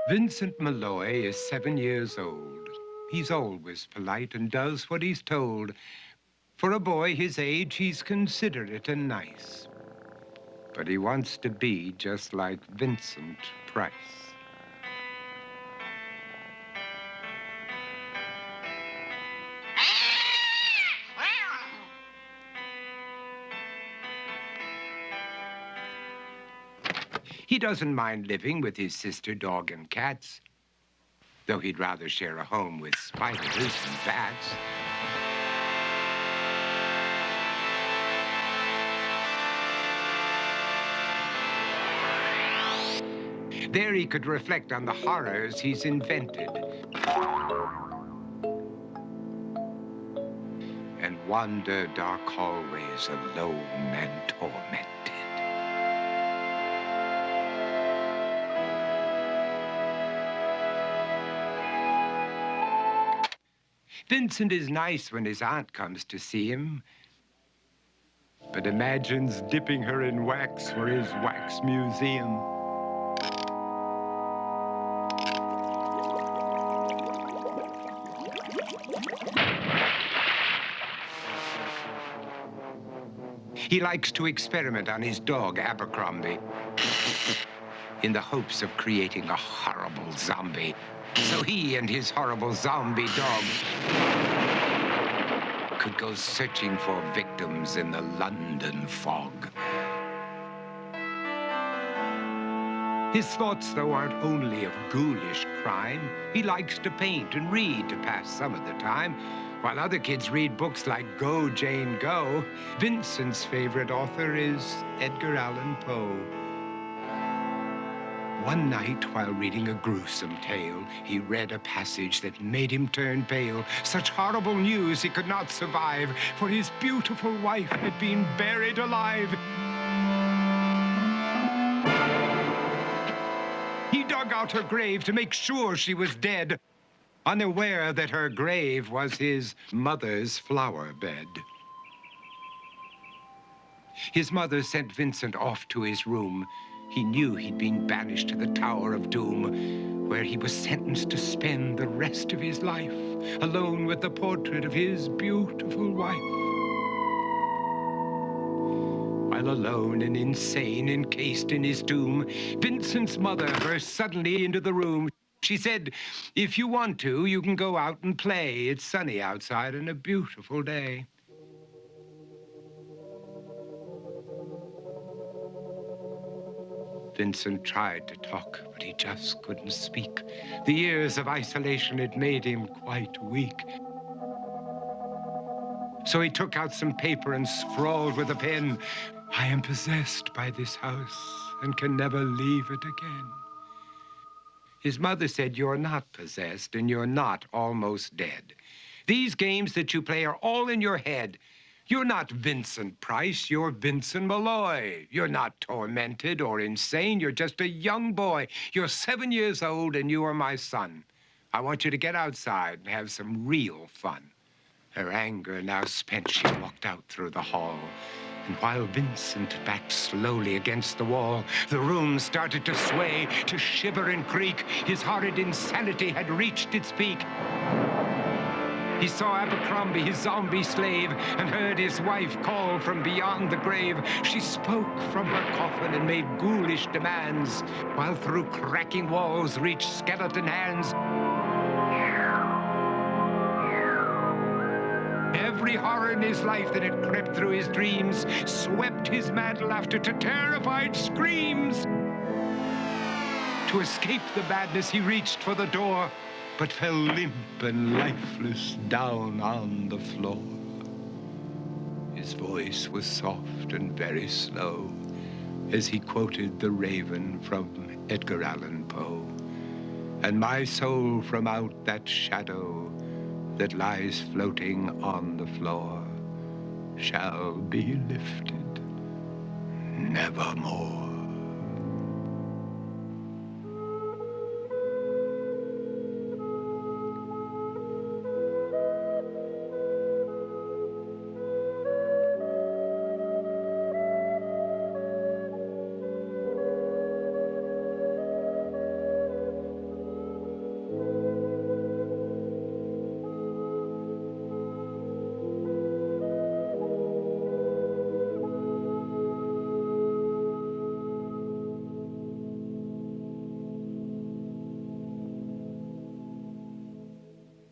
Vincent Malloy is 7 years old. He's always polite and does what he's told. For a boy his age, he's considerate and nice. But he wants to be just like Vincent Price. He doesn't mind living with his sister, dog, and cats, though he'd rather share a home with spiders and bats. There he could reflect on the horrors he's invented and wander dark hallways alone and tormented. Vincent is nice when his aunt comes to see him, but imagines dipping her in wax for his wax museum. He likes to experiment on his dog, Abercrombie, in the hopes of creating a horrible zombie. So he and his horrible zombie dog could go searching for victims in the London fog. His thoughts, though, aren't only of ghoulish crime. He likes to paint and read to pass some of the time. While other kids read books like Go, Jane, Go, Vincent's favorite author is Edgar Allan Poe. One night, while reading a gruesome tale, he read a passage that made him turn pale. Such horrible news he could not survive, for his beautiful wife had been buried alive. He dug out her grave to make sure she was dead, unaware that her grave was his mother's flower bed. His mother sent Vincent off to his room. He knew he'd been banished to the Tower of Doom, where he was sentenced to spend the rest of his life alone with the portrait of his beautiful wife. While alone and insane, encased in his tomb, Vincent's mother burst suddenly into the room. She said, "If you want to, you can go out and play. It's sunny outside and a beautiful day." Vincent tried to talk, but he just couldn't speak. The years of isolation had made him quite weak. So he took out some paper and scrawled with a pen, "I am possessed by this house and can never leave it again." His mother said, "You're not possessed and you're not almost dead. These games that you play are all in your head. You're not Vincent Price, you're Vincent Malloy. You're not tormented or insane, you're just a young boy. You're 7 years old and you are my son. I want you to get outside and have some real fun." Her anger now spent, she walked out through the hall. And while Vincent backed slowly against the wall, the room started to sway, to shiver and creak. His horrid insanity had reached its peak. He saw Abercrombie, his zombie slave, and heard his wife call from beyond the grave. She spoke from her coffin and made ghoulish demands, while through cracking walls reached skeleton hands. Every horror in his life that had crept through his dreams swept his mad laughter to terrified screams. To escape the madness, he reached for the door, but fell limp and lifeless down on the floor. His voice was soft and very slow as he quoted The Raven from Edgar Allan Poe. "And my soul from out that shadow that lies floating on the floor shall be lifted nevermore."